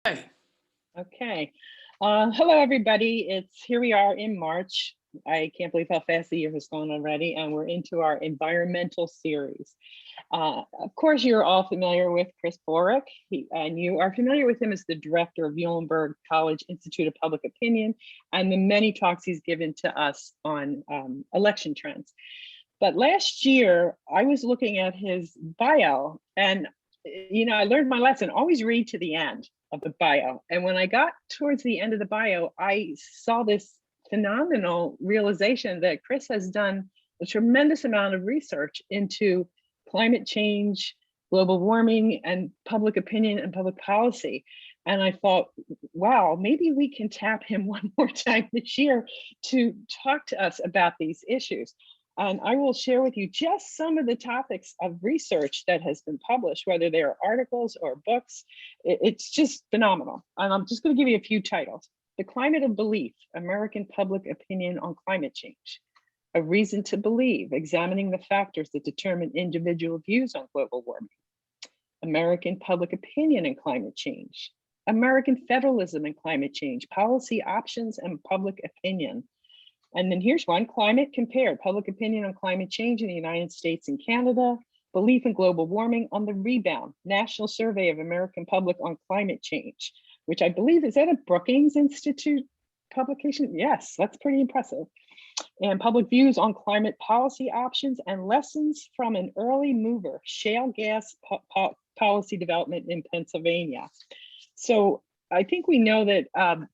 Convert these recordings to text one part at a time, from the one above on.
Hey, Okay. Hello, everybody. Here we are in March. I can't believe how fast the year has gone already, and we're into our environmental series. Of course, you're all familiar with Chris Borick, and you are familiar with him as the director of Muhlenberg College Institute of Public Opinion and the many talks he's given to us on election trends. But last year, I was looking at his bio, and I learned my lesson: always read to the end of the bio. And when I got towards the end of the bio, I saw this phenomenal realization that Chris has done a tremendous amount of research into climate change, global warming, and public opinion and public policy. And I thought, wow, maybe we can tap him one more time this year to talk to us about these issues. And I will share with you just some of the topics of research that has been published, whether they are articles or books. It's just phenomenal. And I'm just going to give you a few titles. The Climate of Belief, American Public Opinion on Climate Change. A Reason to Believe, Examining the Factors that Determine Individual Views on Global Warming. American Public Opinion and Climate Change. American Federalism and Climate Change, Policy Options and Public Opinion. And then here's one: Climate Compared, Public Opinion on Climate Change in the United States and Canada, Belief in Global Warming on the Rebound, National Survey of American Public on Climate Change, which I believe, is that a Brookings Institute publication? Yes, that's pretty impressive. And Public Views on Climate Policy Options and Lessons from an Early Mover, Shale Gas Policy Development in Pennsylvania. So I think we know that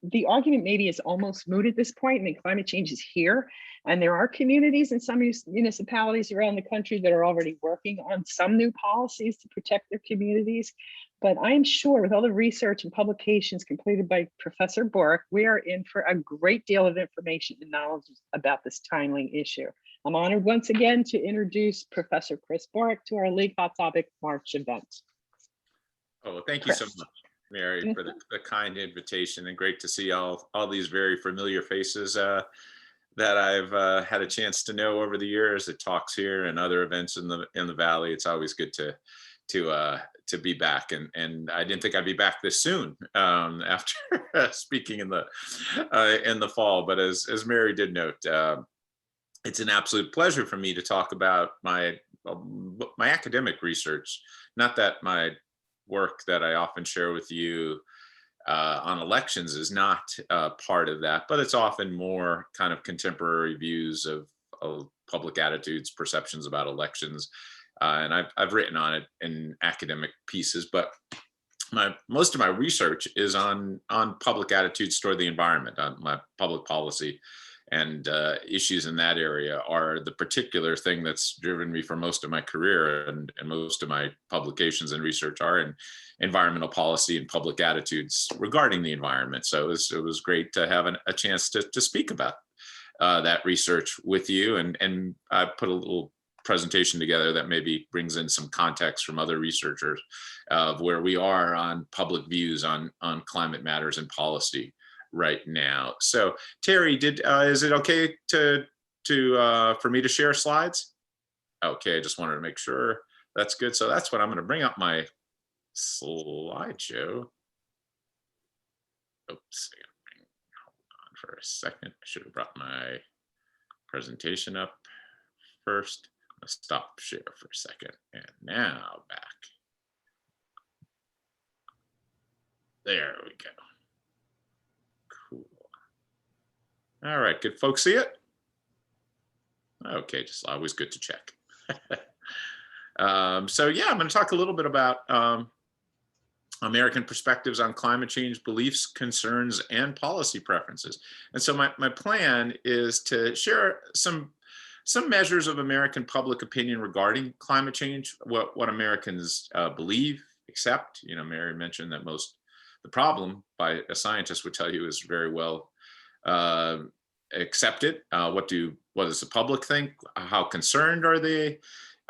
the argument maybe is almost moot at this point. I mean, climate change is here, and there are communities in some municipalities around the country that are already working on some new policies to protect their communities. But I'm sure with all the research and publications completed by Professor Borick, we are in for a great deal of information and knowledge about this timely issue. I'm honored once again to introduce Professor Chris Borick to our League Hot Topic March event. oh, thank you so much, Mary, for the kind invitation, and great to see all these very familiar faces that I've had a chance to know over the years at talks here and other events in the Valley. It's always good to be back, and I didn't think I'd be back this soon after speaking in the fall. But as Mary did note, it's an absolute pleasure for me to talk about my academic research. Not that my work that I often share with you on elections is not part of that, but it's often more kind of contemporary views of public attitudes, perceptions about elections. And I've written on it in academic pieces, but most of my research is on public attitudes toward the environment. My public policy and issues in that area are the particular thing that's driven me for most of my career, and most of my publications and research are in environmental policy and public attitudes regarding the environment. So it was great to have a chance to speak about that research with you, and I put a little presentation together that maybe brings in some context from other researchers of where we are on public views on climate matters and policy right now. So Terry, is it okay for me to share slides? Okay, I just wanted to make sure that's good. So that's what I'm going to bring up my slideshow. Oops, hold on for a second. I should have brought my presentation up first. I'm going to stop share for a second, and now back. There we go. All right, good folks see it? Okay, just always good to check. So yeah, I'm going to talk a little bit about American perspectives on climate change, beliefs, concerns, and policy preferences. And so my plan is to share some measures of American public opinion regarding climate change, what Americans believe, accept. Mary mentioned that the problem, by a scientist would tell you, is very well accepted. What does the public think? How concerned are they?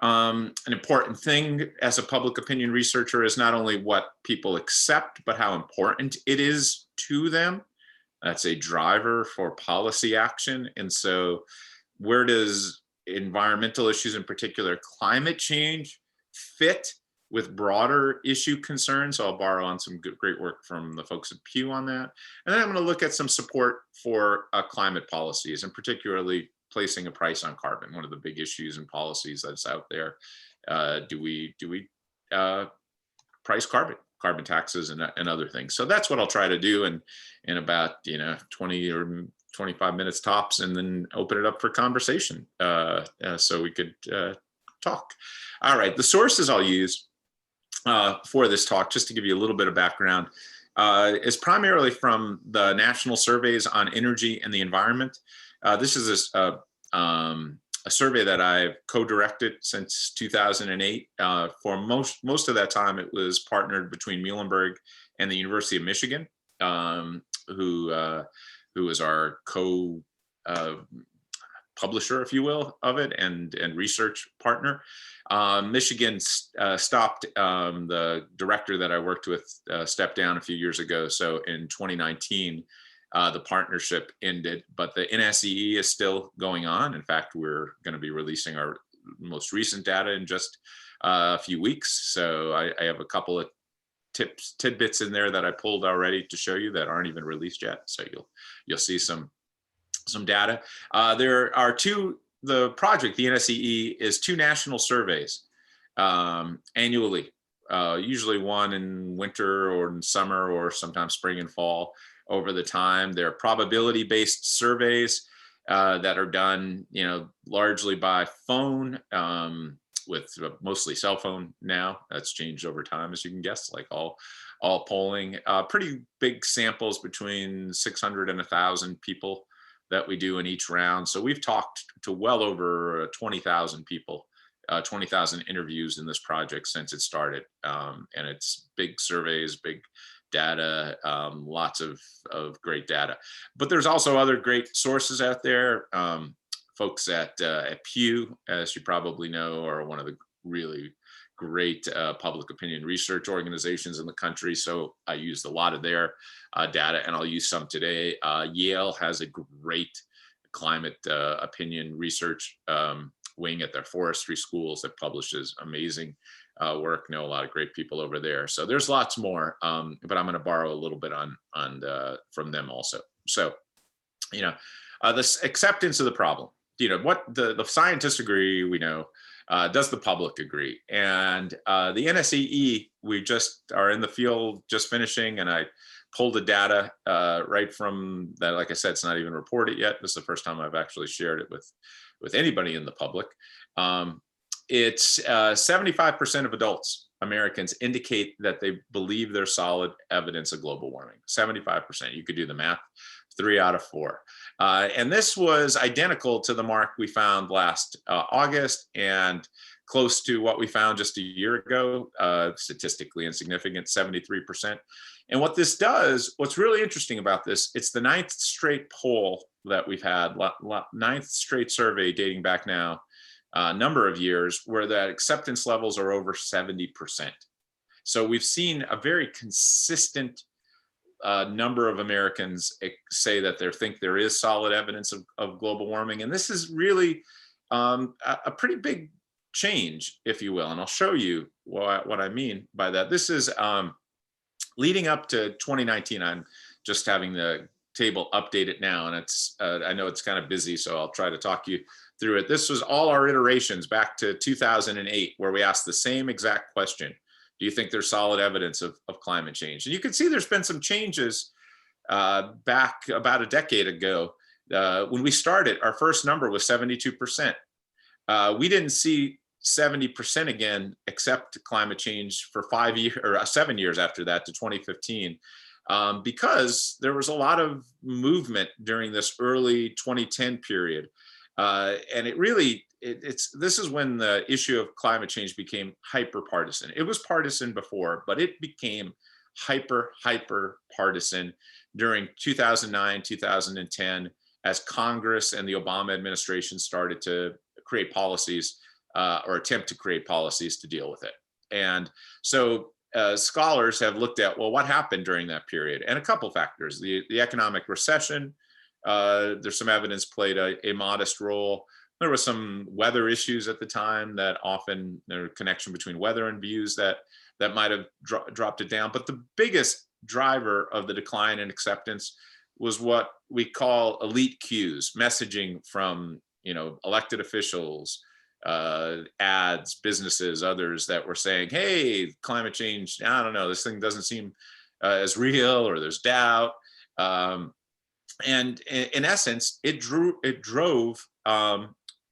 An important thing as a public opinion researcher is not only what people accept, but how important it is to them. That's a driver for policy action. And so where does environmental issues, in particular climate change, fit with broader issue concerns. So I'll borrow on some great work from the folks at Pew on that. And then I'm going to look at some support for climate policies, and particularly placing a price on carbon, one of the big issues and policies that's out there. Do we price carbon taxes and other things? So that's what I'll try to do in about 20 or 25 minutes tops, and then open it up for conversation so we could talk. All right, the sources I'll use for this talk, just to give you a little bit of background, is primarily from the national surveys on energy and the environment. This is a survey that I've co-directed since 2008. For most of that time, it was partnered between Muhlenberg and the University of Michigan, who is our publisher, if you will, of it, and research partner. Michigan stopped, the director that I worked with stepped down a few years ago. So in 2019, the partnership ended, but the NSEE is still going on. In fact, we're going to be releasing our most recent data in just a few weeks. So I have a couple of tidbits in there that I pulled already to show you that aren't even released yet. So you'll see some data. There are the project, the NSEE, is 2 national surveys annually, usually one in winter or in summer, or sometimes spring and fall over the time. They're probability-based surveys that are done, largely by phone, with mostly cell phone now. That's changed over time, as you can guess, like all polling. Pretty big samples, between 600 and 1,000 people that we do in each round. So we've talked to well over 20,000 people, 20,000 interviews in this project since it started. And it's big surveys, big data, lots of great data. But there's also other great sources out there. Folks at Pew, as you probably know, are one of the really great public opinion research organizations in the country. So I used a lot of their data, and I'll use some today. Yale has a great climate opinion research wing at their forestry schools that publishes amazing work. Know a lot of great people over there. So there's lots more, but I'm going to borrow a little bit from them also. So, this acceptance of the problem. What the scientists agree, we know. Does the public agree? And the NSEE, we just are in the field, just finishing, and I pulled the data right from that. Like I said, it's not even reported yet. This is the first time I've actually shared it with anybody in the public. It's 75% of adults, Americans, indicate that they believe there's solid evidence of global warming. 75%. You could do the math. 3 out of 4. And this was identical to the mark we found last August, and close to what we found just a year ago, statistically insignificant, 73%. And what this does, what's really interesting about this, it's the 9th straight poll that we've had, 9th straight survey dating back now a number of years, where the acceptance levels are over 70%. So we've seen a very consistent number of Americans say that they think there is solid evidence of global warming. And this is really a pretty big change, if you will. And I'll show you what I mean by that. This is leading up to 2019. I'm just having the table updated now, and it's I know it's kind of busy, so I'll try to talk you through it. This was all our iterations back to 2008, where we asked the same exact question. Do you think there's solid evidence of climate change? And you can see there's been some changes back about a decade ago. When we started, our first number was 72%. We didn't see 70% again, except climate change, for 5 years or 7 years after that, to 2015, because there was a lot of movement during this early 2010 period. And it really, this is when the issue of climate change became hyper partisan. It was partisan before, but it became hyper partisan during 2009, 2010, as Congress and the Obama administration started to create policies or attempt to create policies to deal with it. And so scholars have looked at, well, what happened during that period? And a couple factors. The economic recession, there's some evidence played a modest role, There were some weather issues at the time that often there a connection between weather and views that might have dropped it down. But the biggest driver of the decline in acceptance was what we call elite cues, messaging from elected officials, ads, businesses, others that were saying, "Hey, climate change. I don't know. This thing doesn't seem as real, or there's doubt." Um, and in essence, it drove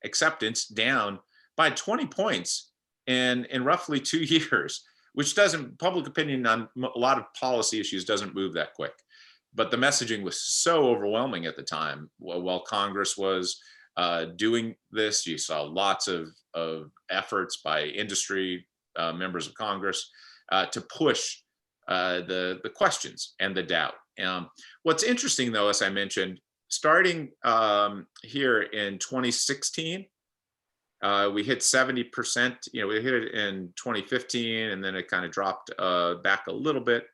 acceptance down by 20 points in roughly 2 years, which doesn't public opinion on a lot of policy issues doesn't move that quick. But the messaging was so overwhelming at the time. While Congress was doing this, you saw lots of efforts by industry, members of Congress, to push the questions and the doubt. What's interesting, though, as I mentioned, starting here in 2016, we hit 70%. We hit it in 2015, and then it kind of dropped back a little bit.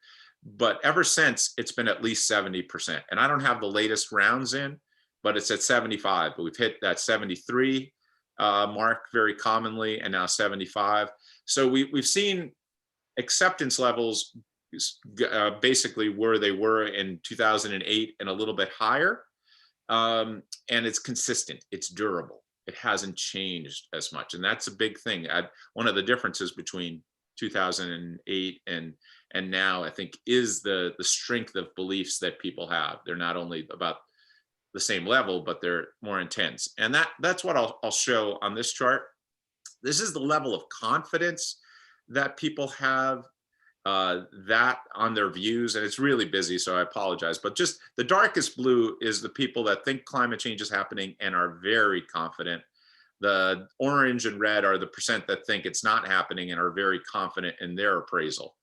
But ever since, it's been at least 70%. And I don't have the latest rounds in, but it's at 75. But we've hit that 73 mark very commonly, and now 75. So we've seen acceptance levels basically where they were in 2008 and a little bit higher. And it's consistent, it's durable, it hasn't changed as much. And that's a big thing. One of the differences between 2008 and now, I think, is the strength of beliefs that people have. They're not only about the same level, but they're more intense. And that's what I'll show on this chart. This is the level of confidence that people have that on their views, and it's really busy, so I apologize. But just the darkest blue is the people that think climate change is happening and are very confident. The orange and red are the percent that think it's not happening and are very confident in their appraisal.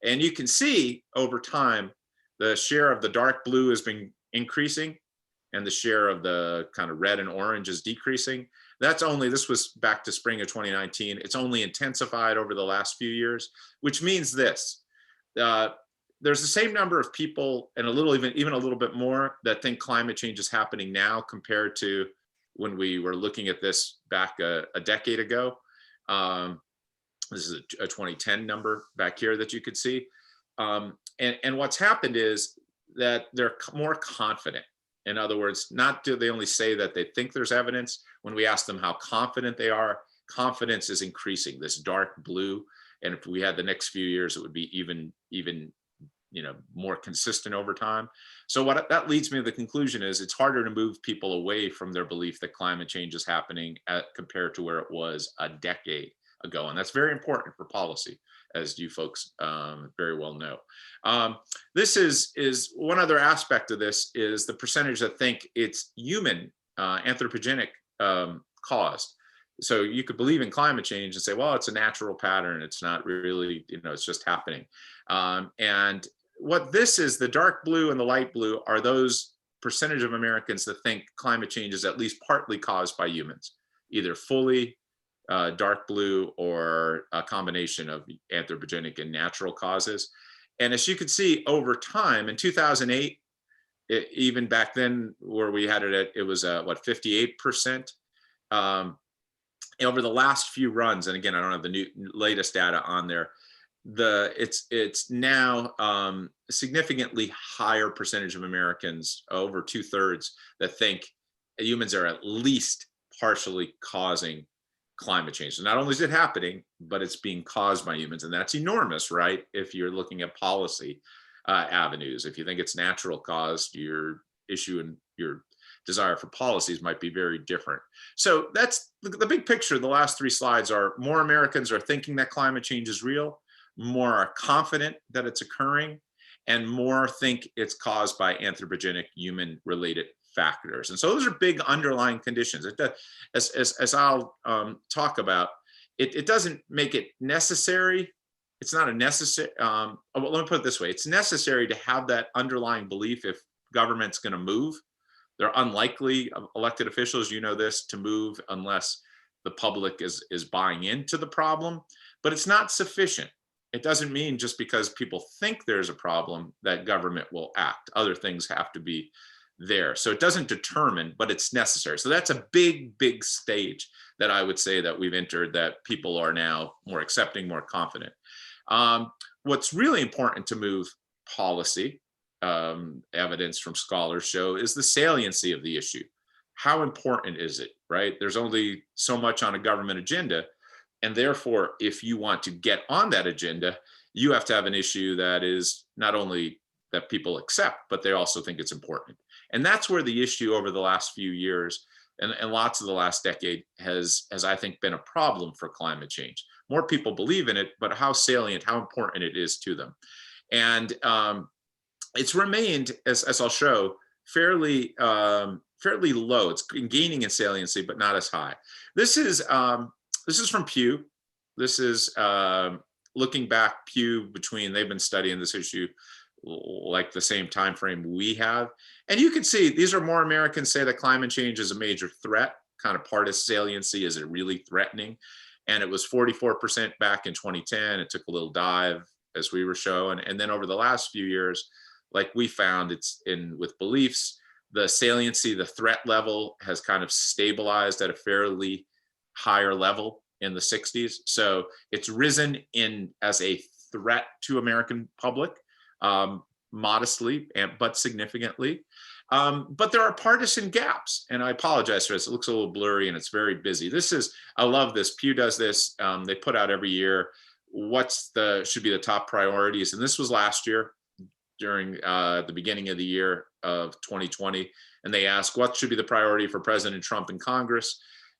And you can see over time, the share of the dark blue has been increasing, and the share of the kind of red and orange is decreasing. This was back to spring of 2019. It's only intensified over the last few years, which means this. There's the same number of people, and even a little bit more, that think climate change is happening now compared to when we were looking at this back a decade ago. This is a 2010 number back here that you could see. And what's happened is that they're more confident. In other words, not do they only say that they think there's evidence. When we ask them how confident they are, confidence is increasing, this dark blue. And if we had the next few years, it would be even more consistent over time. So what that leads me to the conclusion is it's harder to move people away from their belief that climate change is happening compared to where it was a decade ago. And that's very important for policy, as you folks very well know. This is one other aspect of this is the percentage that think it's human, anthropogenic caused. So you could believe in climate change and say, well, it's a natural pattern. It's not really, it's just happening. And what this is, the dark blue and the light blue, are those percentage of Americans that think climate change is at least partly caused by humans, either fully dark blue or a combination of anthropogenic and natural causes. And as you can see over time, in 2008, even back then where we had it at, it was 58%. Over the last few runs, and again, I don't have the latest data on there, it's now a significantly higher percentage of Americans, over 2/3, that think humans are at least partially causing climate change. So not only is it happening, but it's being caused by humans, and that's enormous, right? If you're looking at policy avenues, if you think it's natural caused, your issue and your desire for policies might be very different. So that's the big picture. The last three slides are more Americans are thinking that climate change is real, more are confident that it's occurring, and more think it's caused by anthropogenic human-related factors. And so those are big underlying conditions. As I'll talk about, it doesn't make it necessary. It's not a necessary, well, let me put it this way. It's necessary to have that underlying belief if government's going to move. They're unlikely, elected officials, this, to move unless the public is buying into the problem, but it's not sufficient. It doesn't mean just because people think there's a problem that government will act. Other things have to be there. So it doesn't determine, but it's necessary. So that's a big, big stage that I would say that we've entered, that people are now more accepting, more confident. What's really important to move policy, evidence from scholars show, is the saliency of the issue. How important is it, right? There's only so much on a government agenda. And therefore, if you want to get on that agenda, you have to have an issue that is not only that people accept, but they also think it's important. And that's where the issue over the last few years and lots of the last decade has, I think, been a problem for climate change. More people believe in it, but how salient, how important it is to them. And it's remained, as I'll show, fairly low. It's gaining in saliency, but not as high. This is from Pew. This is looking back, Pew, they've been studying this issue like the same time frame we have. And you can see these are more Americans say that climate change is a major threat, kind of part of saliency. Is it really threatening? And it was 44% back in 2010. It took a little dive, as we were showing. And then over the last few years, like we found, it's with beliefs, the saliency, the threat level has kind of stabilized at a fairly higher level in the 60s. So it's risen as a threat to American public, modestly, but significantly. But there are partisan gaps, and I apologize for this. It looks a little blurry and it's very busy. I love this. Pew does this. They put out every year should be the top priorities. And this was last year during the beginning of the year of 2020. And they asked what should be the priority for President Trump and Congress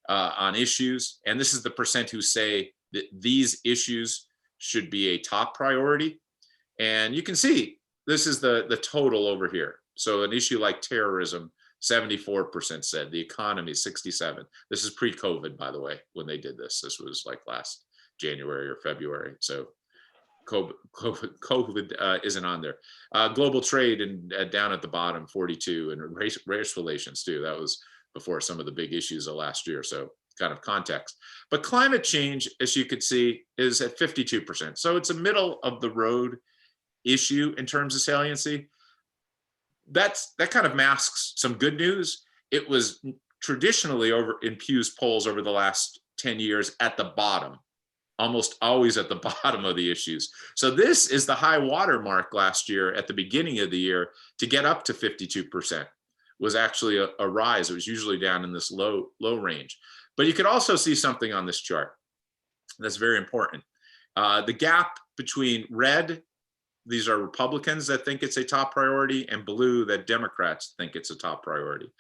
on issues. And this is the percent who say that these issues should be a top priority. And you can see this is the total over here. So an issue like terrorism, 74% said. The economy, 67%. This is pre-COVID, by the way, when they did this. This was like last January or February. So COVID isn't on there. Global trade and down at the bottom, 42, and race relations too. That was before some of the big issues of last year. So kind of context. But climate change, as you could see, is at 52%. So it's a middle of the road issue in terms of saliency. That kind of masks some good news. It was traditionally over in Pew's polls over the last 10 years at the bottom, almost always at the bottom of the issues. So this is the high water mark last year at the beginning of the year to get up to 52% was actually a rise. It was usually down in this low range. But you could also see something on this chart that's very important. The gap between red, these are Republicans that think it's a top priority, and blue, that Democrats think it's a top priority.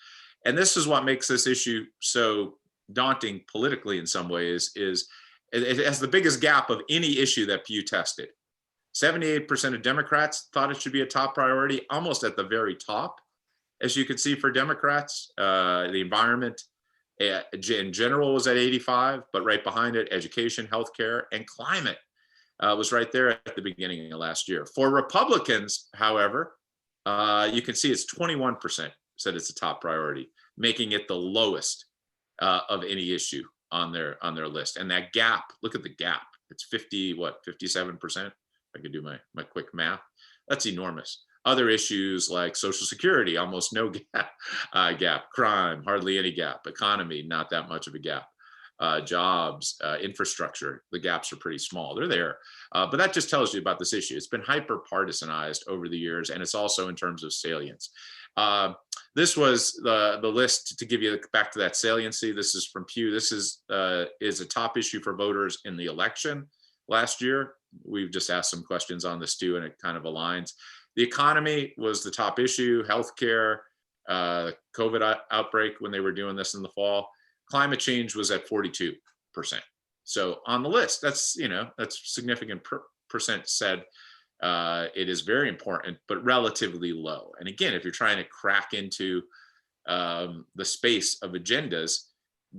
And this is what makes this issue so daunting politically in some ways, is it has the biggest gap of any issue that Pew tested. 78% of Democrats thought it should be a top priority, almost at the very top, as you can see for Democrats. The environment in general was at 85, but right behind it, education, healthcare, and climate was right there at the beginning of last year. For Republicans, however, you can see it's 21% said it's a top priority, making it the lowest of any issue on their list. And that gap, look at the gap. It's 57%. I could do my quick math. That's enormous. Other issues like Social Security, almost no gap. Crime, hardly any gap. Economy, not that much of a gap. Jobs, infrastructure, the gaps are pretty small. They're there. But that just tells you about this issue. It's been hyper partisanized over the years, and it's also in terms of salience. This was the list to give you back to that saliency. This is from Pew. This is a top issue for voters in the election last year. We've just asked some questions on this too, and it kind of aligns. The economy was the top issue, healthcare, COVID outbreak when they were doing this in the fall. Climate change was at 42%. So on the list, that's significant percent said it is very important, but relatively low. And again, if you're trying to crack into the space of agendas,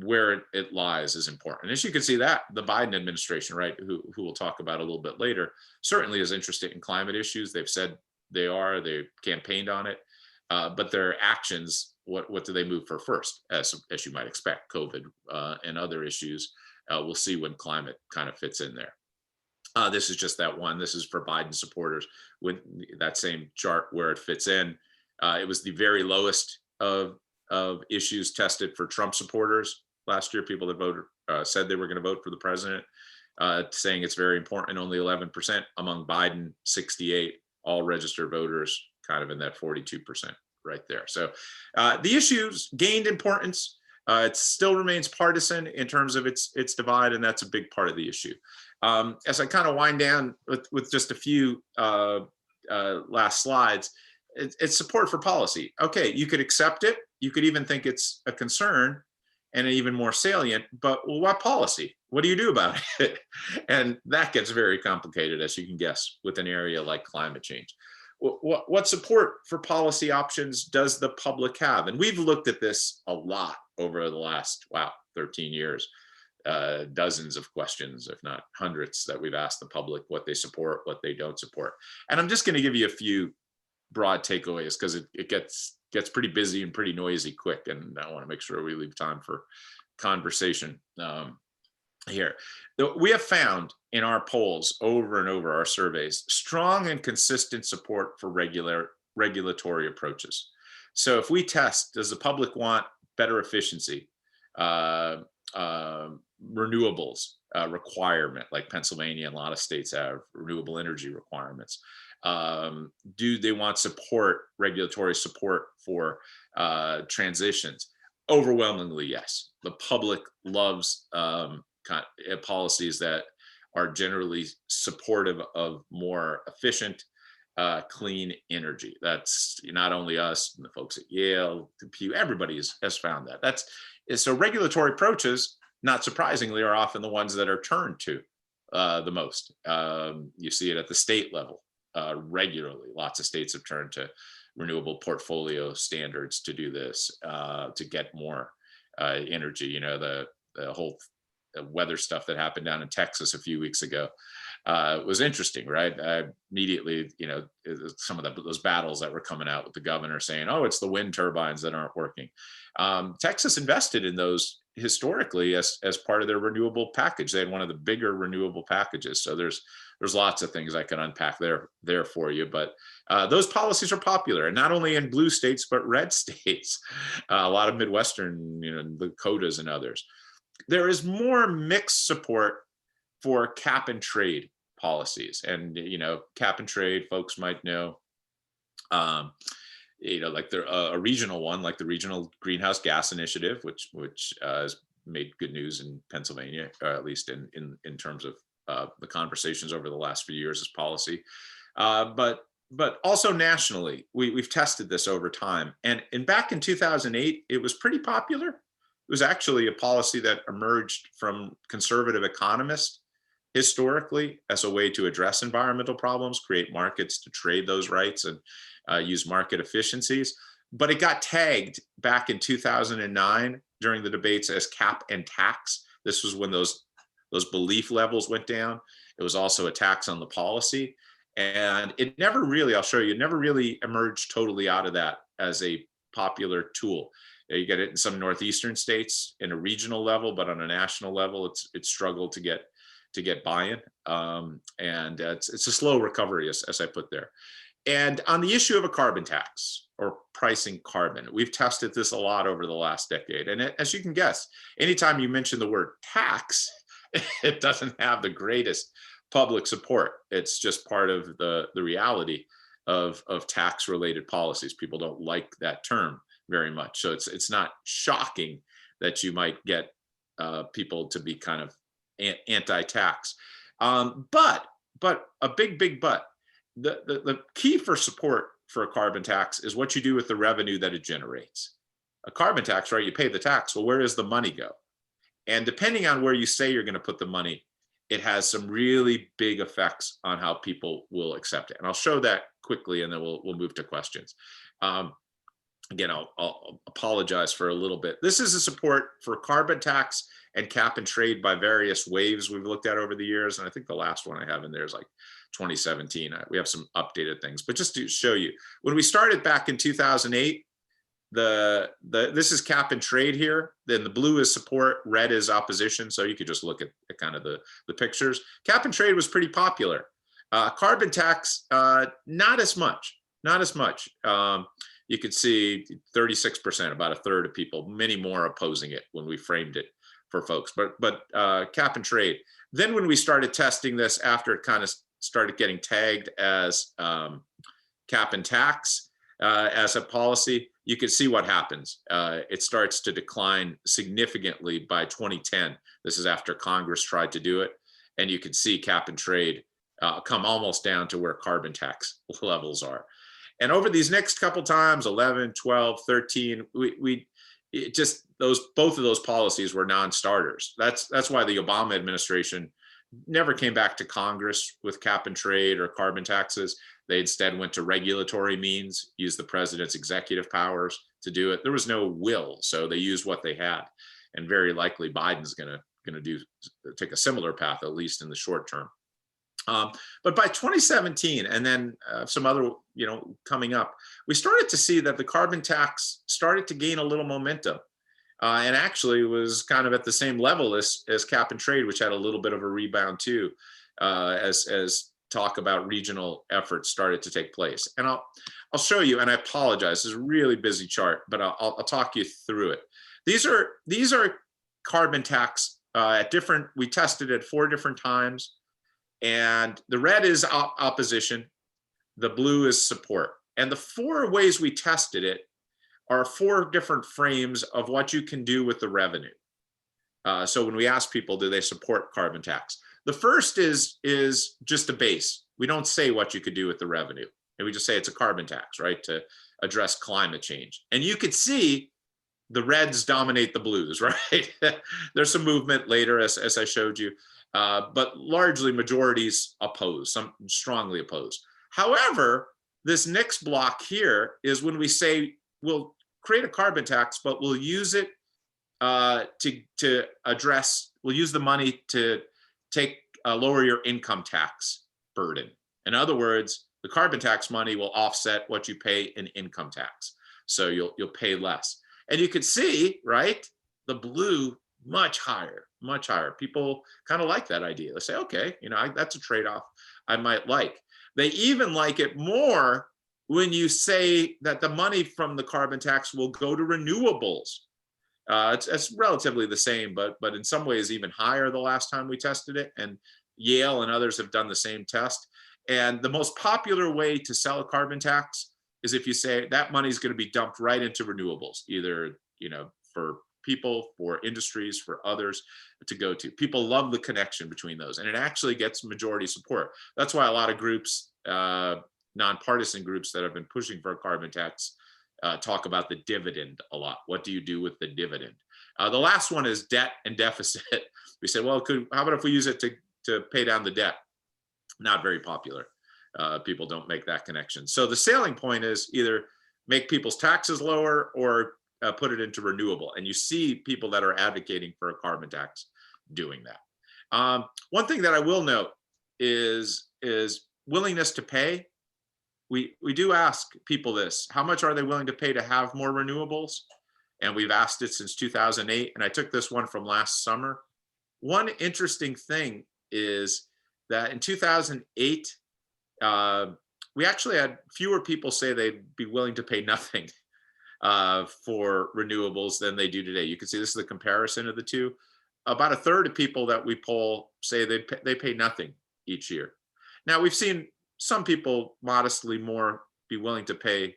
where it lies is important. As you can see, that the Biden administration, right, who we'll talk about a little bit later, certainly is interested in climate issues. They've said they've campaigned on it, but their actions, what do they move for first? As you might expect, COVID and other issues. We'll see when climate kind of fits in there. This is just that one. This is for Biden supporters with that same chart where it fits in. It was the very lowest of issues tested for Trump supporters last year. People that voted said they were going to vote for the president, saying it's very important. Only 11% among Biden, 68. All registered voters, kind of in that 42% right there. So the issues gained importance. It still remains partisan in terms of its divide, and that's a big part of the issue. As I kind of wind down with just a few last slides, it's support for policy. Okay, you could accept it. You could even think it's a concern and even more salient, but well, what policy? What do you do about it? And that gets very complicated, as you can guess, with an area like climate change. What support for policy options does the public have? And we've looked at this a lot over the last, 13 years. Dozens of questions, if not hundreds, that we've asked the public what they support, what they don't support. And I'm just going to give you a few broad takeaways because it gets pretty busy and pretty noisy quick, and I want to make sure we leave time for conversation here. We have found in our polls over and over, our surveys, strong and consistent support for regulatory approaches. So if we test, does the public want better efficiency, renewables requirement, like Pennsylvania and a lot of states have renewable energy requirements? Do they want support, regulatory support for transitions? Overwhelmingly, yes. The public loves policies that are generally supportive of more efficient, clean energy. That's not only us, and the folks at Yale, Pew, everybody has found that. So regulatory approaches, not surprisingly, are often the ones that are turned to the most. You see it at the state level regularly. Lots of states have turned to renewable portfolio standards to do this, to get more energy. You know, the whole weather stuff that happened down in Texas a few weeks ago was interesting, right? Immediately, some of those battles that were coming out with the governor saying, oh, it's the wind turbines that aren't working. Texas invested in those historically as part of their renewable package. They had one of the bigger renewable packages. So there's lots of things I can unpack there for you, but those policies are popular, and not only in blue states, but red states, a lot of Midwestern, the Dakotas and others. There is more mixed support for cap and trade policies. And, cap and trade, folks might know, like a regional one, like the Regional Greenhouse Gas Initiative, which has made good news in Pennsylvania, or at least in terms of the conversations over the last few years as policy. But also nationally, we've tested this over time. And back in 2008, it was pretty popular. It was actually a policy that emerged from conservative economists historically as a way to address environmental problems, create markets to trade those rights, and use market efficiencies. But it got tagged back in 2009 during the debates as cap and tax. This was when those belief levels went down. It was also a tax on the policy. And it never really, I'll show you, it never really emerged totally out of that as a popular tool. You get it in some northeastern states in a regional level, but on a national level, it's struggled to get buy-in, and it's a slow recovery, as I put there. And on the issue of a carbon tax or pricing carbon, we've tested this a lot over the last decade. And as you can guess, anytime you mention the word tax, it doesn't have the greatest public support. It's just part of the reality of tax-related policies. People don't like that term very much. So it's not shocking that you might get people to be kind of anti-tax. But a big but. The key for support for a carbon tax is what you do with the revenue that it generates. A carbon tax, right? You pay the tax. Well, where does the money go? And depending on where you say you're going to put the money, it has some really big effects on how people will accept it. And I'll show that quickly, and then we'll move to questions. Again, I'll apologize for a little bit. This is a support for carbon tax and cap and trade by various waves we've looked at over the years. And I think the last one I have in there is like 2017. We have some updated things, but just to show you, when we started back in 2008, this is cap and trade here. Then the blue is support, red is opposition. So you could just look at kind of the pictures. Cap and trade was pretty popular. Carbon tax, not as much. you could see 36%, about a third of people, many more opposing it when we framed it for folks. But cap and trade. Then when we started testing this, after it kind of started getting tagged as cap and tax as a policy, you can see what happens. It starts to decline significantly by 2010. This is after Congress tried to do it. And you can see cap and trade come almost down to where carbon tax levels are. And over these next couple times, 11, 12, 13, both of those policies were non-starters. That's why the Obama administration never came back to Congress with cap and trade or carbon taxes. They instead went to regulatory means, used the president's executive powers to do it. There was no will, so they used what they had. And very likely Biden's going to take a similar path, at least in the short term. But by 2017, and then some other, coming up, we started to see that the carbon tax started to gain a little momentum, and actually was kind of at the same level as cap and trade, which had a little bit of a rebound too, as talk about regional efforts started to take place. And I'll show you, and I apologize, this is a really busy chart, but I'll talk you through it. These are carbon tax at different. We tested at 4 different times. And the red is opposition, the blue is support. And the 4 ways we tested it are 4 different frames of what you can do with the revenue. So when we ask people, do they support carbon tax? The first is just a base. We don't say what you could do with the revenue. And we just say it's a carbon tax, right, to address climate change. And you could see the reds dominate the blues, right? There's some movement later, as I showed you. But largely majorities oppose, some strongly oppose. However, this next block here is when we say we'll create a carbon tax, but we'll use it to address, we'll use the money to lower your income tax burden. In other words, the carbon tax money will offset what you pay in income tax. So you'll pay less. And you can see, right, the blue much higher, much higher. People kind of like that idea. They say, okay, that's a trade-off I might like. They even like it more when you say that the money from the carbon tax will go to renewables. It's relatively the same, but in some ways even higher the last time we tested it. And Yale and others have done the same test. And the most popular way to sell a carbon tax is if you say that money is going to be dumped right into renewables, either for people, for industries, for others to go to. People love the connection between those, and it actually gets majority support. That's why a lot of groups, nonpartisan groups that have been pushing for a carbon tax, talk about the dividend a lot. What do you do with the dividend? The last one is debt and deficit. We say, well, how about if we use it to pay down the debt? Not very popular. People don't make that connection. So the sailing point is either make people's taxes lower or put it into renewable. And you see people that are advocating for a carbon tax doing that. One thing that I will note is willingness to pay. We do ask people this: how much are they willing to pay to have more renewables? And we've asked it since 2008. And I took this one from last summer. One interesting thing is that in 2008, we actually had fewer people say they'd be willing to pay nothing for renewables than they do today. You can see this is the comparison of the two. About a third of people that we poll say they pay nothing each year. Now, we've seen some people modestly more be willing to pay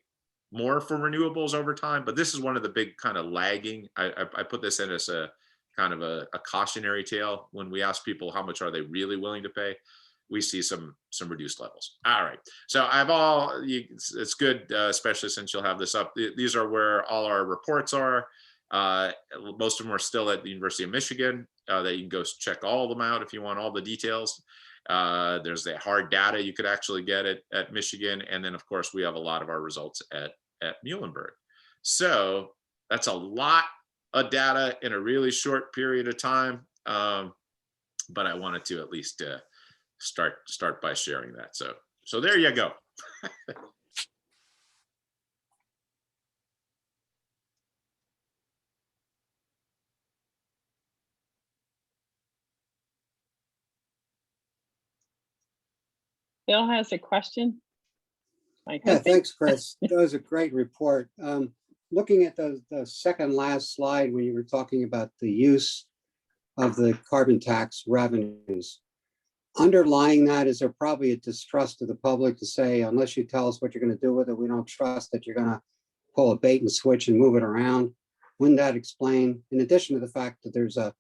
more for renewables over time, but this is one of the big kind of lagging. I put this in as a kind of a cautionary tale. When we ask people how much are they really willing to pay, we see some reduced levels. All right, so it's good, especially since you'll have this up. These are where all our reports are. Most of them are still at the University of Michigan. That you can go check all of them out if you want all the details. There's the hard data you could actually get at Michigan. And then of course we have a lot of our results at Muhlenberg. So that's a lot of data in a really short period of time. But I wanted to at least start by sharing that. So there you go. Bill has a question. My Yeah, husband. thanks, Chris. That was a great report. Looking at the second last slide, when you were talking about the use of the carbon tax revenues, underlying that, is there probably a distrust of the public to say, unless you tell us what you're going to do with it, we don't trust that you're going to pull a bait and switch and move it around? Wouldn't that explain, in addition to the fact that there's a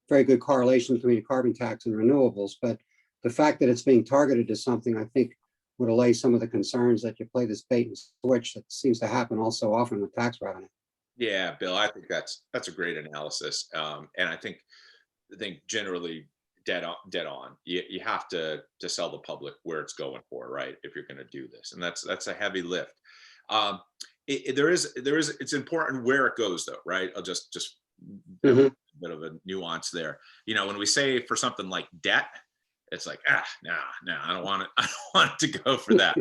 very good correlation between carbon tax and renewables, but the fact that it's being targeted to something, I think, would allay some of the concerns that you play this bait and switch that seems to happen all so often with tax revenue. Yeah, Bill, I think that's a great analysis. And I think generally dead on. You have to sell the public where it's going for, right? If you're going to do this, and that's a heavy lift. It's important where it goes though, right? I'll just Mhm. a bit of a nuance there. You know, when we say for something like debt, it's like, no, I don't want it. I don't want it to go for that.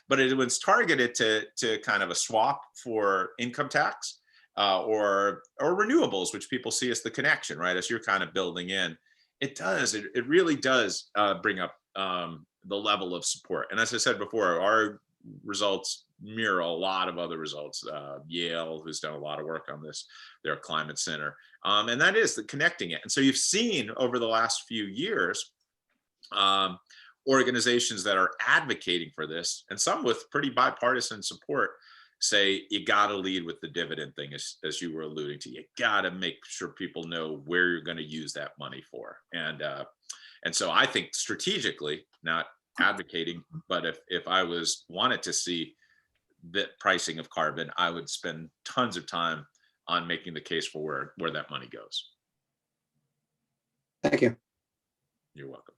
But it was targeted to kind of a swap for income tax or renewables, which people see as the connection, right? As you're kind of building in, it really does bring up the level of support. And as I said before, our results mirror a lot of other results. Yale, who's done a lot of work on this, their climate center. And that is the connecting it. And so you've seen over the last few years, organizations that are advocating for this, and some with pretty bipartisan support, say you got to lead with the dividend thing, as you were alluding to. You got to make sure people know where you're going to use that money for. And so I think strategically, not advocating, but if I wanted to see the pricing of carbon, I would spend tons of time on making the case for where that money goes. Thank you. You're welcome.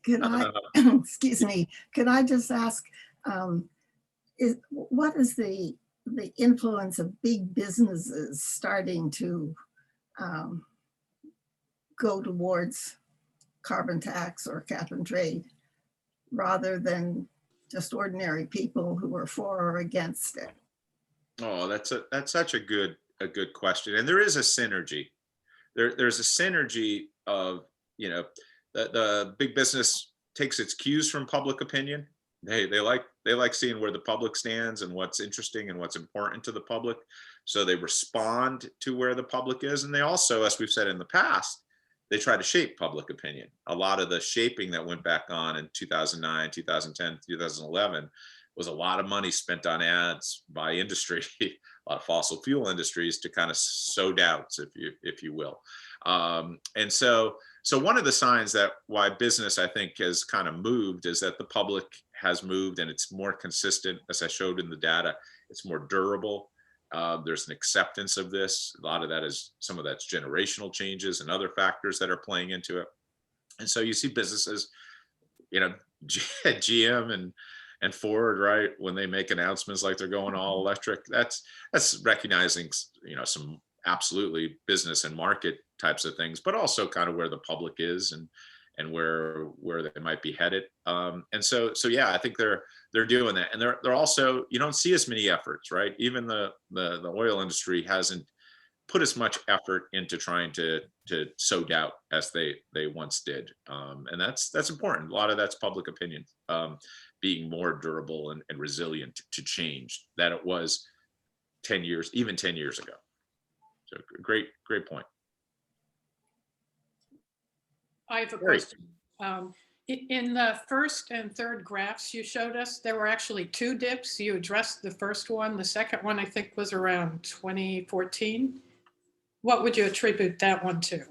Could I, excuse me, could I just ask, what is the influence of big businesses starting to go towards carbon tax or cap and trade rather than just ordinary people who are for or against it? Oh, that's such a good question. And there is a synergy. There's a synergy of, you know, the big business takes its cues from public opinion. They like seeing where the public stands and what's interesting and what's important to the public. So they respond to where the public is. And they also, as we've said in the past, they try to shape public opinion. A lot of the shaping that went back on in 2009, 2010, 2011 was a lot of money spent on ads by industry, a lot of fossil fuel industries, to kind of sow doubts, if you will. And so one of the signs that why business, I think, has kind of moved is that the public has moved, and it's more consistent. As I showed in the data, it's more durable. There's an acceptance of this. A lot of that is, some of that's generational changes and other factors that are playing into it. And so you see businesses, you know, GM and Ford, right, when they make announcements like they're going all electric, that's recognizing, you know, some absolutely business and market types of things, but also kind of where the public is and where they might be headed. And so yeah, I think they're doing that. And they're also, you don't see as many efforts, right? Even the oil industry hasn't put as much effort into trying to sow doubt as they once did. And that's important. A lot of that's public opinion, being more durable and resilient to change than it was 10 years, even 10 years ago. So great point. I have a question. In the first and third graphs you showed us, there were actually two dips. You addressed the first one. The second one, I think, was around 2014. What would you attribute that one to?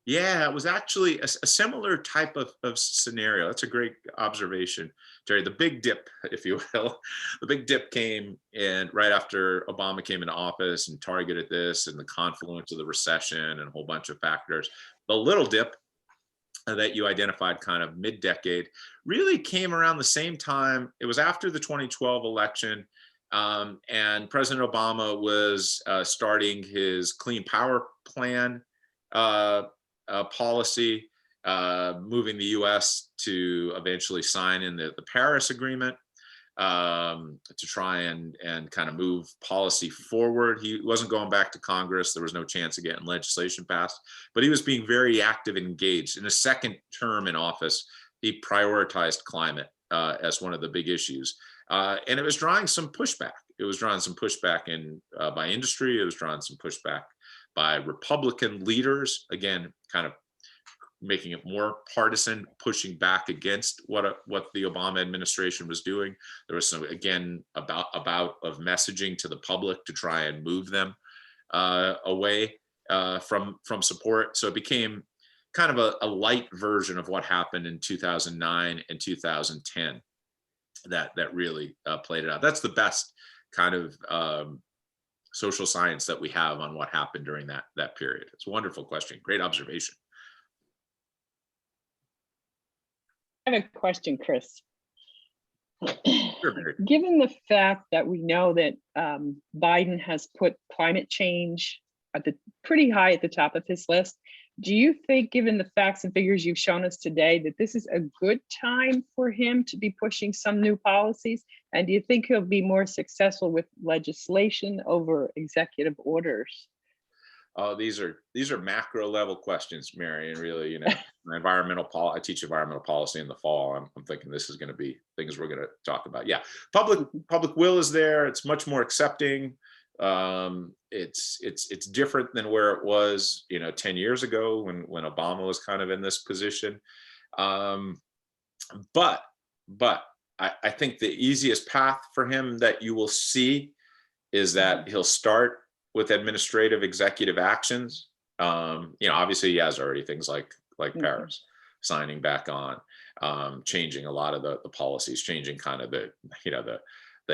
Yeah, it was actually a similar type of scenario. That's a great observation, Jerry. The big dip, if you will, the big dip came in right after Obama came into office and targeted this, and the confluence of the recession and a whole bunch of factors. The little dip that you identified, kind of mid-decade, really came around the same time. It was after the 2012 election, and President Obama was starting his Clean Power Plan policy, moving the U.S. to eventually sign in the Paris Agreement. to try and kind of move policy forward. He wasn't going back to Congress. There was no chance of getting legislation passed, but he was being very active and engaged. In his second term in office, he prioritized climate as one of the big issues. And it was drawing some pushback. It was drawing some pushback by industry. It was drawing some pushback by Republican leaders, again, kind of making it more partisan, pushing back against what the Obama administration was doing. There was some, again, about of messaging to the public to try and move them away from support. So it became kind of a light version of what happened in 2009 and 2010 that really played it out. That's the best kind of social science that we have on what happened during that period. It's a wonderful question. Great observation. I have a question, Chris. Sure, Mary. Given the fact that we know that Biden has put climate change pretty high at the top of his list, do you think, given the facts and figures you've shown us today, that this is a good time for him to be pushing some new policies? And do you think he'll be more successful with legislation over executive orders? Oh, these are macro level questions, Mary, and really, you know, I teach environmental policy in the fall. I'm thinking this is going to be things we're going to talk about. Yeah, public will is there. It's much more accepting. It's different than where it was, you know, 10 years ago when Obama was kind of in this position. But I think the easiest path for him that you will see is that he'll start with administrative executive actions. You know, obviously he has already things like Paris, signing back on, changing a lot of the policies, changing kind of the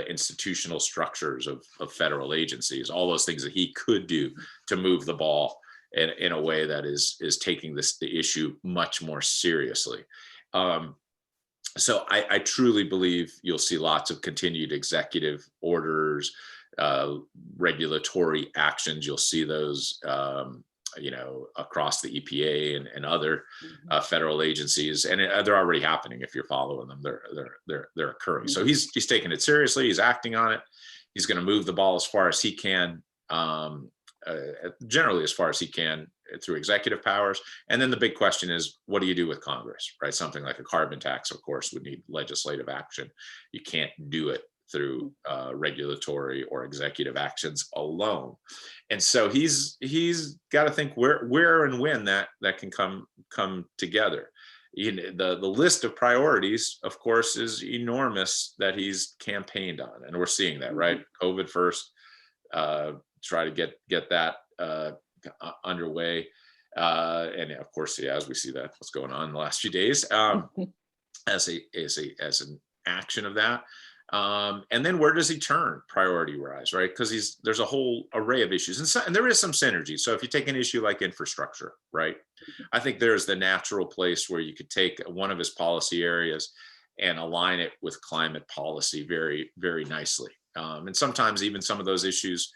institutional structures of federal agencies, all those things that he could do to move the ball in a way that is taking the issue much more seriously. So I truly believe you'll see lots of continued executive orders, regulatory actions. You'll see those, you know, across the EPA and other federal agencies, and they're already happening. If you're following them, they're occurring. So he's taking it seriously. He's acting on it. He's going to move the ball as far as he can, generally as far as he can through executive powers. And then the big question is, what do you do with Congress, right? Something like a carbon tax, of course, would need legislative action. You can't do it through regulatory or executive actions alone. And so he's got to think where and when that can come together. The list of priorities, of course, is enormous that he's campaigned on, and we're seeing that, right? COVID first, try to get that underway, and of course, yeah, as we see that what's going on in the last few days, as an action of that. And then where does he turn priority wise, right? Because there's a whole array of issues, and there is some synergy. So if you take an issue like infrastructure, right, I think there's the natural place where you could take one of his policy areas and align it with climate policy very, very nicely. And sometimes even some of those issues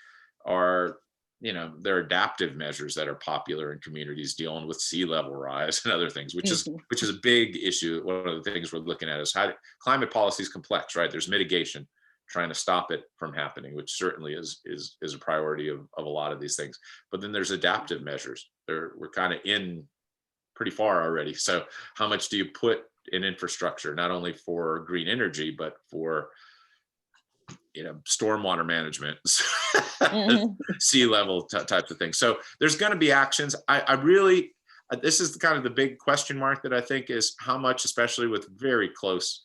are, you know, they're adaptive measures that are popular in communities dealing with sea level rise and other things, which is a big issue. One of the things we're looking at is how climate policy is complex, right? There's mitigation, trying to stop it from happening, which certainly is a priority of a lot of these things. But then there's adaptive measures. We're kind of in pretty far already. So how much do you put in infrastructure, not only for green energy, but for, you know, stormwater management, sea level types of things. So there's going to be actions. I really, this is kind of the big question mark that I think is how much, especially with very close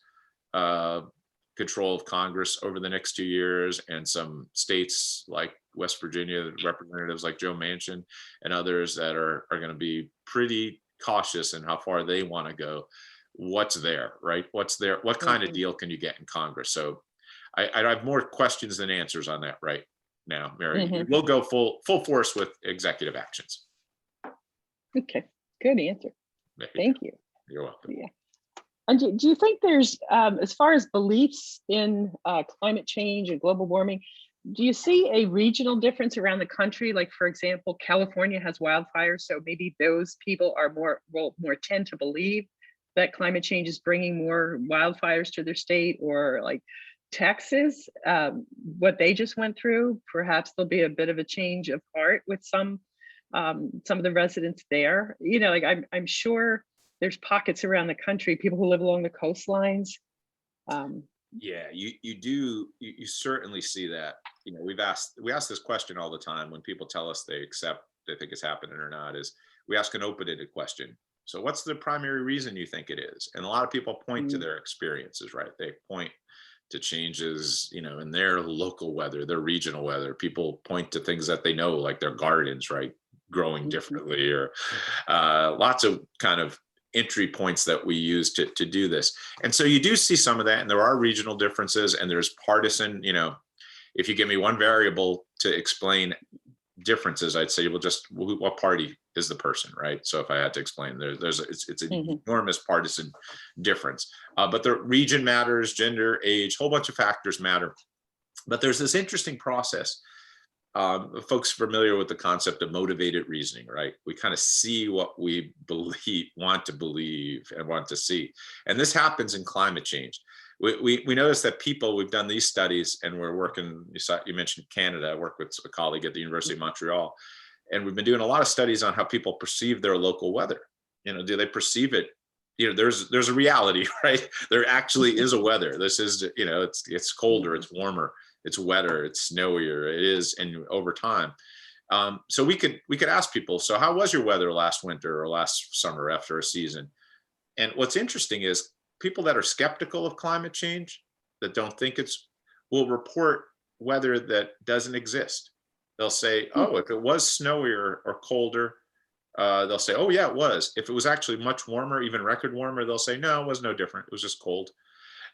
control of Congress over the next 2 years, and some states like West Virginia, representatives like Joe Manchin and others that are going to be pretty cautious in how far they want to go. What's there, right? What's there? What kind of deal can you get in Congress? So I have more questions than answers on that right now, Mary. We'll go full force with executive actions. Okay, good answer. Thank you. You're welcome. Yeah. And do you think there's, as far as beliefs in climate change and global warming, do you see a regional difference around the country? Like, for example, California has wildfires, so maybe those people are more tend to believe that climate change is bringing more wildfires to their state, or like Texas, what they just went through, perhaps there'll be a bit of a change of heart with some of the residents there. You know, like I'm sure there's pockets around the country, people who live along the coastlines. Yeah, you certainly see that. You know, we ask this question all the time when people tell us they think it's happening or not, is we ask an open-ended question. So what's the primary reason you think it is? And a lot of people point to their experiences, right? They point to changes, you know, in their local weather, their regional weather. People point to things that they know, like their gardens, right, growing differently, or lots of kind of entry points that we use to do this. And so you do see some of that, and there are regional differences, and there's partisan, you know, if you give me one variable to explain differences, I'd say, well, just what party is the person, right? So if I had to explain, it's an enormous partisan difference. But the region matters, gender, age, whole bunch of factors matter. But there's this interesting process. Folks familiar with the concept of motivated reasoning, right? We kind of see what we want to believe and want to see. And this happens in climate change. We notice that people, we've done these studies, and we're working, you mentioned Canada, I work with a colleague at the University of Montreal, and we've been doing a lot of studies on how people perceive their local weather. You know, do they perceive it? You know, there's a reality, right? There actually is a weather. This is, you know, it's colder, it's warmer, it's wetter, it's snowier, it is, and over time. So we could ask people, so how was your weather last winter or last summer after a season? And what's interesting is people that are skeptical of climate change, that don't think will report weather that doesn't exist. They'll say, oh, if it was snowier or colder, they'll say, oh yeah, it was. If it was actually much warmer, even record warmer, they'll say, no, it was no different. It was just cold.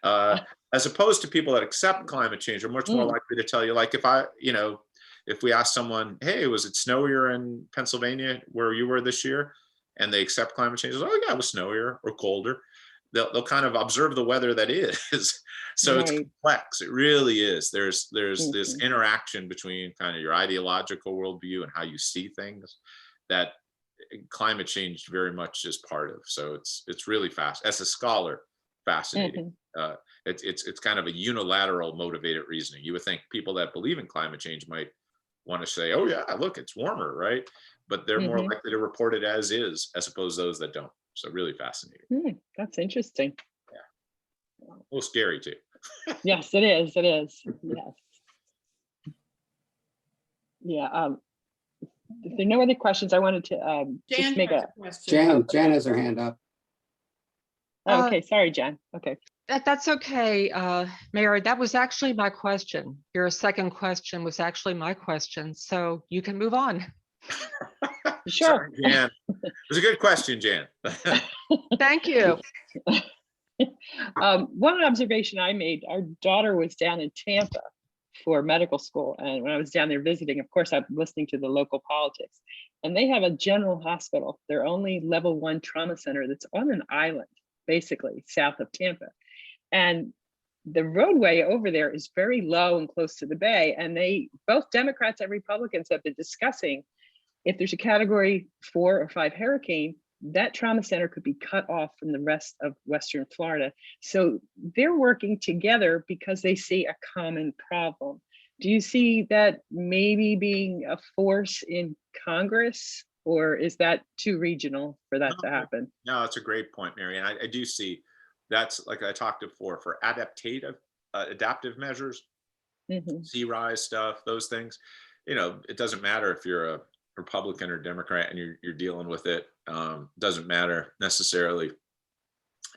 As opposed to people that accept climate change are much more likely to tell you, like if we ask someone, hey, was it snowier in Pennsylvania where you were this year? And they accept climate change, oh yeah, it was snowier or colder. They'll kind of observe the weather that is. So it's complex. It really is. There's this interaction between kind of your ideological worldview and how you see things that climate change very much is part of. So it's really fast. As a scholar, fascinating. It's kind of a unilateral motivated reasoning. You would think people that believe in climate change might want to say, oh yeah, look, it's warmer, right? But they're more likely to report it as is, as opposed to those that don't. So really fascinating. That's interesting. Yeah. A little scary too. Yes, it is. It is. Yes. Yeah. If there are no other questions, I wanted to just make a question. Jan has her hand up. Oh, okay, sorry, Jan. Okay. That's okay, Mary. That was actually my question. Your second question was actually my question, so you can move on. Sure. Sorry, Jan. It was a good question, Jan. Thank you. One observation I made, our daughter was down in Tampa for medical school. And when I was down there visiting, of course, I'm listening to the local politics. And they have a general hospital, their only level 1 trauma center that's on an island, basically south of Tampa. And the roadway over there is very low and close to the bay. And both Democrats and Republicans have been discussing, if there's a category 4 or 5 hurricane, that trauma center could be cut off from the rest of Western Florida. So they're working together because they see a common problem. Do you see that maybe being a force in Congress, or is that too regional for that to happen? No, it's a great point, Mary. And I do see that's, like I talked before, for adaptive measures, sea rise stuff, those things. You know, it doesn't matter if you're a Republican or Democrat and you're dealing with it. Doesn't matter necessarily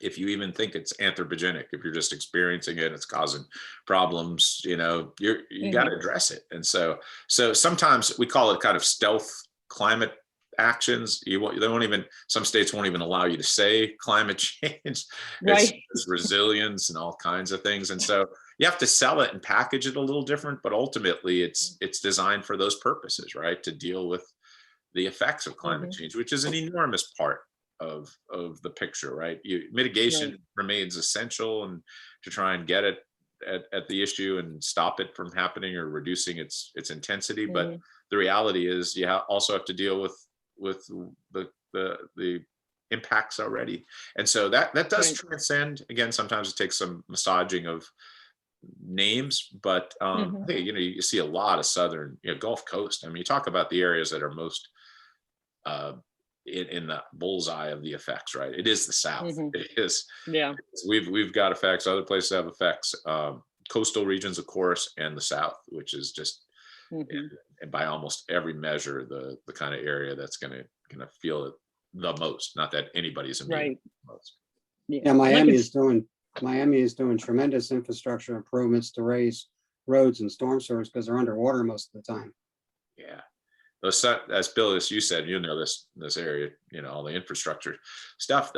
if you even think it's anthropogenic. If you're just experiencing it, it's causing problems. You know, you got to address it. And so sometimes we call it kind of stealth climate actions. Some states won't even allow you to say climate change. Right. It's resilience and all kinds of things. And so you have to sell it and package it a little different, but ultimately it's designed for those purposes, right? To deal with the effects of climate change, which is an enormous part of the picture, right? Mitigation remains essential, and to try and get it at the issue and stop it from happening or reducing its intensity. But the reality is you also have to deal with the impacts already. And so that does transcend. Again, sometimes it takes some massaging of names, but hey, you know, you see a lot of southern, you know, Gulf Coast. I mean, you talk about the areas that are most in the bullseye of the effects, right? It is the South. It is. Yeah. We've got effects. Other places have effects. Coastal regions, of course, and the South, which is just, and by almost every measure, the kind of area that's gonna feel it the most. Not that anybody's immune. Right. Most. Yeah, Miami is doing tremendous infrastructure improvements to raise roads and storm sewers because they're underwater most of the time. Yeah. As Bill, as you said, you know, this area, you know, all the infrastructure stuff.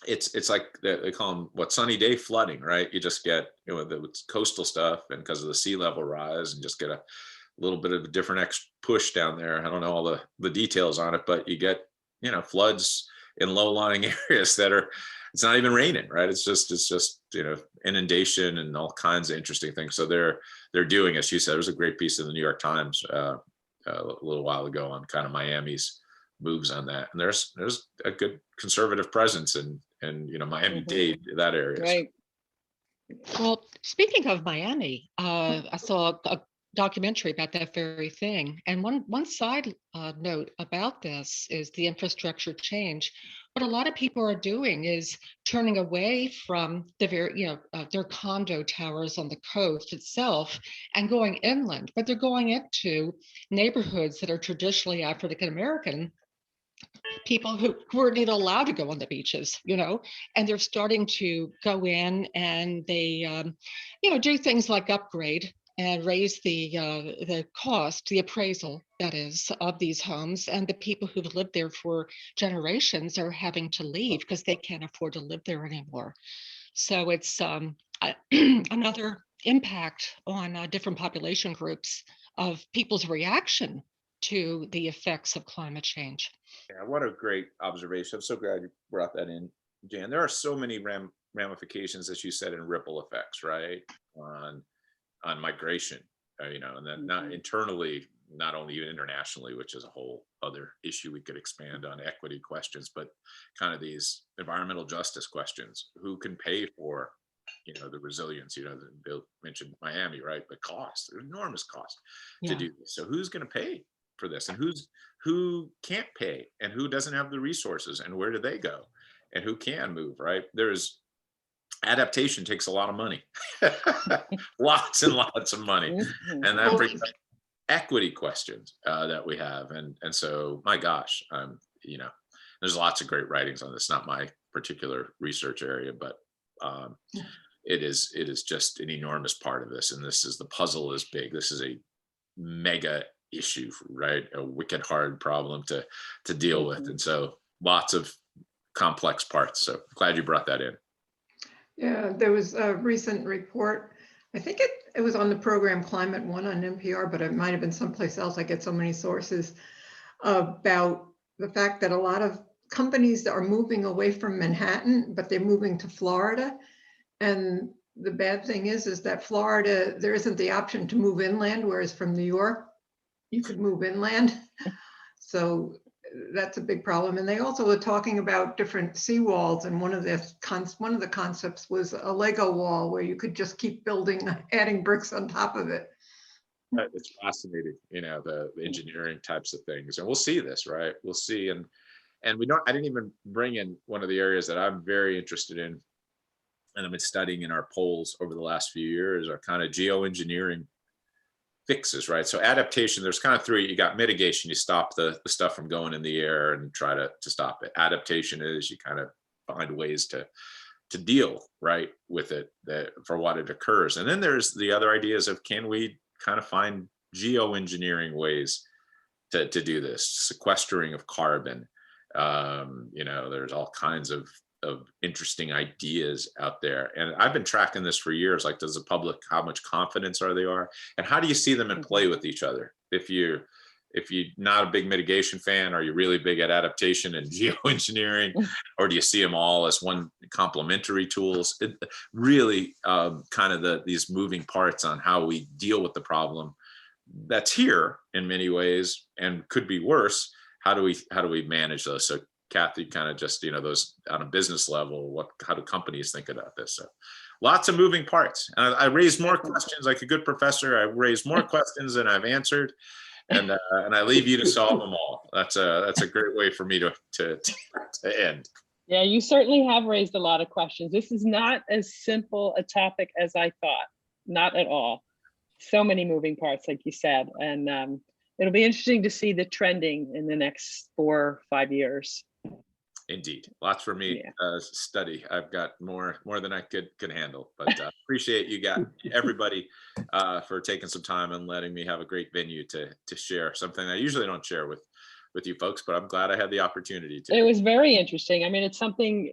It's like they call them what, sunny day flooding, right? You just get, you know, the coastal stuff, and because of the sea level rise, and just get a little bit of a different push down there. I don't know all the details on it, but you get, you know, floods in low-lying areas that are, it's not even raining, right? It's just, you know, inundation and all kinds of interesting things. So they're doing, as you said, there's a great piece in the New York Times a little while ago on kind of Miami's moves on that. And there's a good conservative presence in you know, Miami-Dade, that area. Right. Well, speaking of Miami, I saw a documentary about that very thing. And one side note about this is the infrastructure change. What a lot of people are doing is turning away from the their condo towers on the coast itself and going inland, but they're going into neighborhoods that are traditionally African American people who weren't even allowed to go on the beaches, you know, and they're starting to go in and they, do things like upgrade and raise the cost, the appraisal, that is, of these homes. And the people who've lived there for generations are having to leave because they can't afford to live there anymore. So it's another impact on different population groups of people's reaction to the effects of climate change. Yeah, what a great observation. I'm so glad you brought that in, Jan. There are so many ramifications, as you said, and ripple effects, right, on migration, you know, and then not internally, not only internationally, which is a whole other issue we could expand on, equity questions, but kind of these environmental justice questions. Who can pay for, you know, the resilience? You know, Bill mentioned Miami, right? But cost, there's enormous cost to do this. So who's going to pay for this, and who can't pay, and who doesn't have the resources, and where do they go, and who can move, right? There's adaptation takes a lot of money, lots and lots of money, and that brings up equity questions that we have, and so my gosh, you know, there's lots of great writings on this. Not my particular research area, but it is just an enormous part of this, and the puzzle is big. This is a mega issue, right? A wicked hard problem to deal with, and so lots of complex parts. So glad you brought that in. Yeah, there was a recent report. I think it was on the program Climate One on NPR, but it might have been someplace else. I get so many sources about the fact that a lot of companies are moving away from Manhattan, but they're moving to Florida. And the bad thing is that Florida, there isn't the option to move inland, whereas from New York, you could move inland. So that's a big problem. And they also were talking about different seawalls. And one of the concepts was a Lego wall where you could just keep building, adding bricks on top of it. It's fascinating, you know, the engineering types of things. And we'll see this, right? We'll see. And I didn't even bring in one of the areas that I'm very interested in, and I've been studying in our polls over the last few years, are kind of geoengineering fixes, right? So adaptation, there's kind of three. You got mitigation, you stop the stuff from going in the air and try to stop it. Adaptation is you kind of find ways to deal, right, with it, for what it occurs. And then there's the other ideas of, can we kind of find geoengineering ways to do this, sequestering of carbon. You know, there's all kinds of interesting ideas out there. And I've been tracking this for years. Like, does the public, how much confidence they are? And how do you see them in play with each other? If you're not a big mitigation fan, are you really big at adaptation and geoengineering? Or do you see them all as one complementary tools? It really kind of these moving parts on how we deal with the problem that's here in many ways and could be worse. How do we manage those? So Kathy kind of just, those on a business level, how do companies think about this? So lots of moving parts. And I raised more questions like a good professor. I raised more questions than I've answered. And I leave you to solve them all. That's a great way for me to end. Yeah, you certainly have raised a lot of questions. This is not as simple a topic as I thought, not at all. So many moving parts, like you said, and it'll be interesting to see the trending in the next 4 or 5 years. Indeed, lots for me to study. I've got more than I could handle, but appreciate you everybody for taking some time and letting me have a great venue to share something I usually don't share with you folks, but I'm glad I had the opportunity to. It was very interesting. I mean, it's something,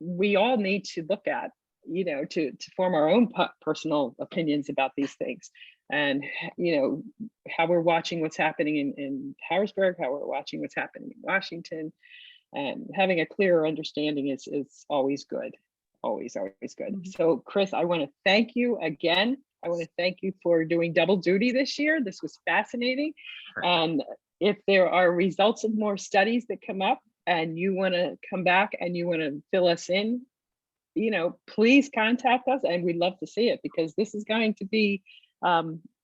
we all need to look at, to form our own personal opinions about these things. And, how we're watching what's happening in Harrisburg, how we're watching what's happening in Washington, and having a clearer understanding is always good. Always good. So Chris, I want to thank you again. I want to thank you for doing double duty this year. This was fascinating. And if there are results of more studies that come up and you want to come back and you want to fill us in, please contact us, and we'd love to see it, because this is going to be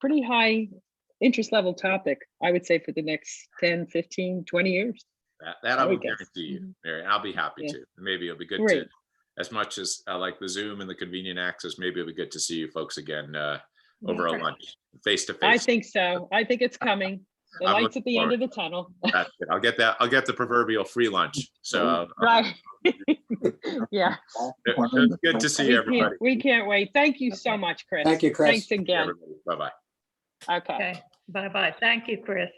pretty high interest level topic, I would say, for the next 10, 15, 20 years. That I will guarantee you, Mary. I'll be happy to. Maybe it'll be good to, as much as I like the Zoom and the convenient access, maybe it'll be good to see you folks again over a lunch, face to face. I think so. I think it's coming. The light's at the end of the tunnel. That's it. I'll get the proverbial free lunch. So right. Yeah. It's good to see everybody. We can't wait. Thank you so much, Chris. Thank you, Chris. Thanks again. Bye-bye. Okay. Bye-bye. Thank you, Chris.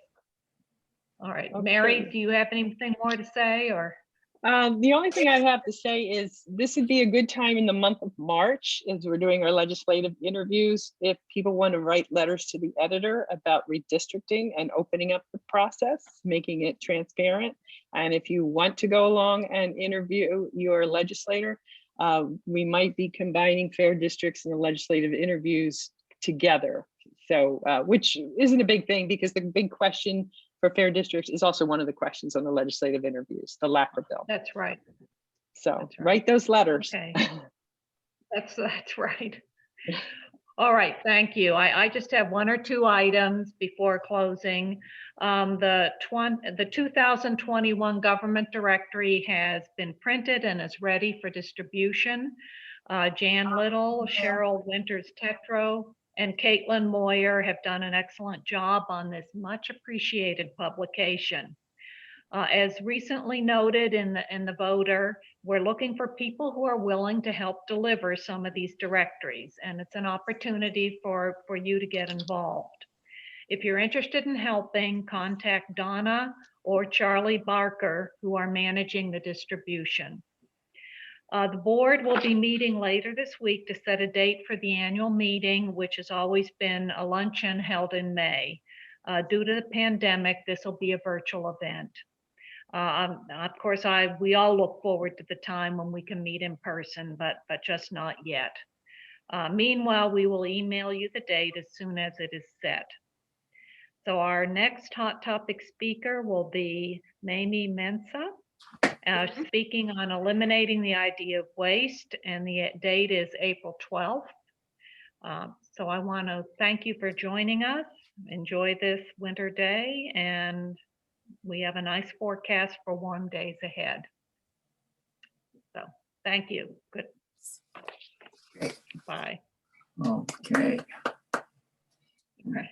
All right, Okay. Mary, do you have anything more to say, or? The only thing I have to say is this would be a good time in the month of March, as we're doing our legislative interviews, if people want to write letters to the editor about redistricting and opening up the process, making it transparent. And if you want to go along and interview your legislator, we might be combining fair districts and the legislative interviews together. So, which isn't a big thing, because the big question for fair districts is also one of the questions on the legislative interviews, the LACRA bill. That's right. So That's right. write those letters. Okay. That's right. All right, thank you. I just have 1 or 2 items before closing. The 2021 government directory has been printed and is ready for distribution. Jan Little, Cheryl Winters-Tetro, and Caitlin Moyer have done an excellent job on this much appreciated publication. As recently noted in the voter, we're looking for people who are willing to help deliver some of these directories, and it's an opportunity for you to get involved. If you're interested in helping, contact Donna or Charlie Barker, who are managing the distribution. The board will be meeting later this week to set a date for the annual meeting, which has always been a luncheon held in May. Due to the pandemic, this will be a virtual event. Of course, we all look forward to the time when we can meet in person, but just not yet. Meanwhile, we will email you the date as soon as it is set. So our next hot topic speaker will be Mamie Mensah. Speaking on eliminating the idea of waste, and the date is April 12th. So I want to thank you for joining us. Enjoy this winter day, and we have a nice forecast for warm days ahead. So thank you. Good. Great. Bye. Okay. Okay.